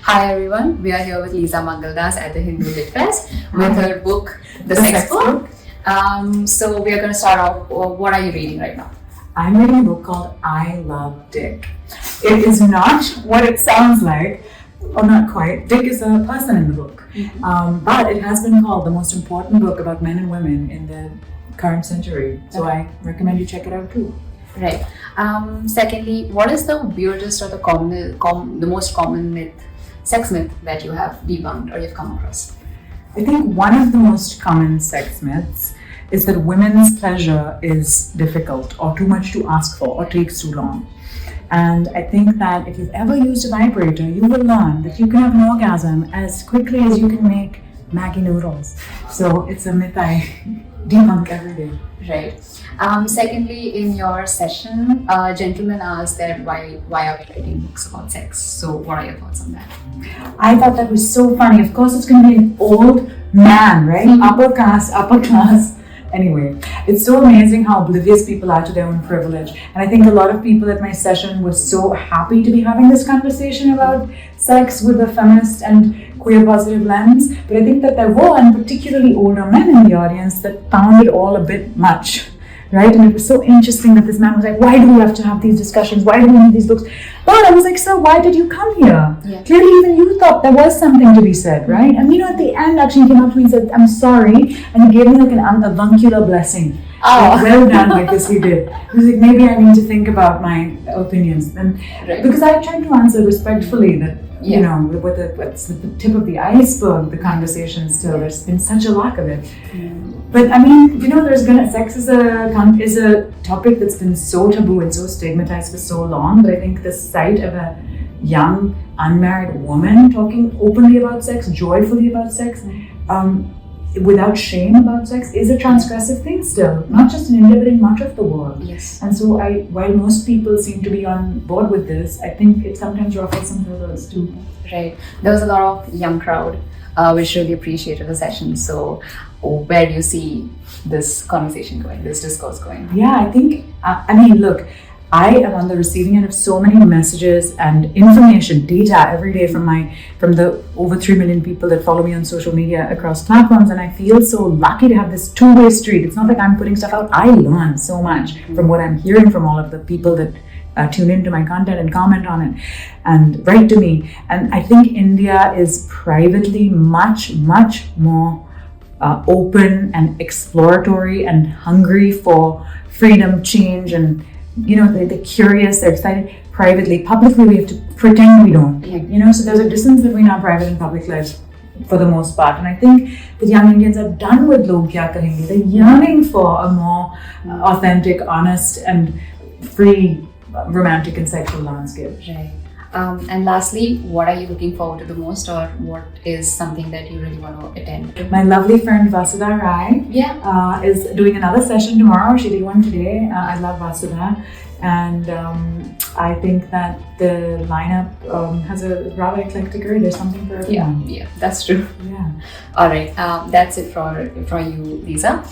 Hi everyone, we are here with Leeza Mangaldas at the Hindu Lit Fest with her book, The Sex Book. So we are going to start off. What are you reading right now? I'm reading a book called I Love Dick. It is not what it sounds like, or not quite. Dick is a person in the book, but it has been called the most important book about men and women in the current century. So I recommend you check it out too. Right. Secondly, what is the weirdest or the most common sex myth that you have debunked or you've come across? I think one of the most common sex myths is that women's pleasure is difficult or too much to ask for or takes too long. And I think that if you've ever used a vibrator, you will learn that you can have an orgasm as quickly as you can make Maggi noodles. So it's a myth I debunk every day. Right. Secondly, in your session, a gentleman asked that why are we writing books about sex? So what are your thoughts on that? I thought that was so funny. Of course, it's going to be an old man, right? Upper caste, upper class. Anyway, it's so amazing how oblivious people are to their own privilege. And I think a lot of people at my session were so happy to be having this conversation about sex with a feminist and queer positive lens. But I think that there were, and particularly older men in the audience, that found it all a bit much. Right? And it was so interesting that this man was like, why do we have to have these discussions? Why do we need these books? But I was like, sir, why did you come here? Yeah. Clearly even you thought there was something to be said, right? And at the end actually he came up to me and said, I'm sorry. And he gave me like an avuncular blessing. Oh. Like, well done, like this he did. He was like, maybe I need to think about my opinions. And because I tried to answer respectfully that, what's the tip of the iceberg, the conversation still, there's been such a lack of it. But I mean, sex is a topic that's been so taboo and so stigmatized for so long. But I think the sight of a young, unmarried woman talking openly about sex, joyfully about sex, without shame about sex, is a transgressive thing still. Not just in India, but in much of the world. Yes. And so while most people seem to be on board with this, I think it sometimes ruffles some feathers too. Right. There was a lot of young crowd which really appreciated the session. So where do you see this conversation going, this discourse going? Yeah, I think, look, I am on the receiving end of so many messages and information, data every day from the over 3 million people that follow me on social media across platforms, and I feel so lucky to have this two-way street. It's not like I'm putting stuff out. I learn so much from what I'm hearing from all of the people that tune into my content and comment on it and write to me. And I think India is privately much, much more open and exploratory and hungry for freedom, change, and they're curious, they're excited. Privately, publicly, we have to pretend we don't. So there's a distance between our private and public lives for the most part. And I think that young Indians are done with log kya kahenge. They're yearning for a more authentic, honest, and free romantic and sexual landscape. Right. And lastly, what are you looking forward to the most, or what is something that you really want to attend? My lovely friend Vasudha Rai is doing another session tomorrow. She did one today. I love Vasudha. And I think that the lineup has a rather eclectic array. There's something for everyone. Yeah, that's true. Yeah. All right. That's it for you, Leeza.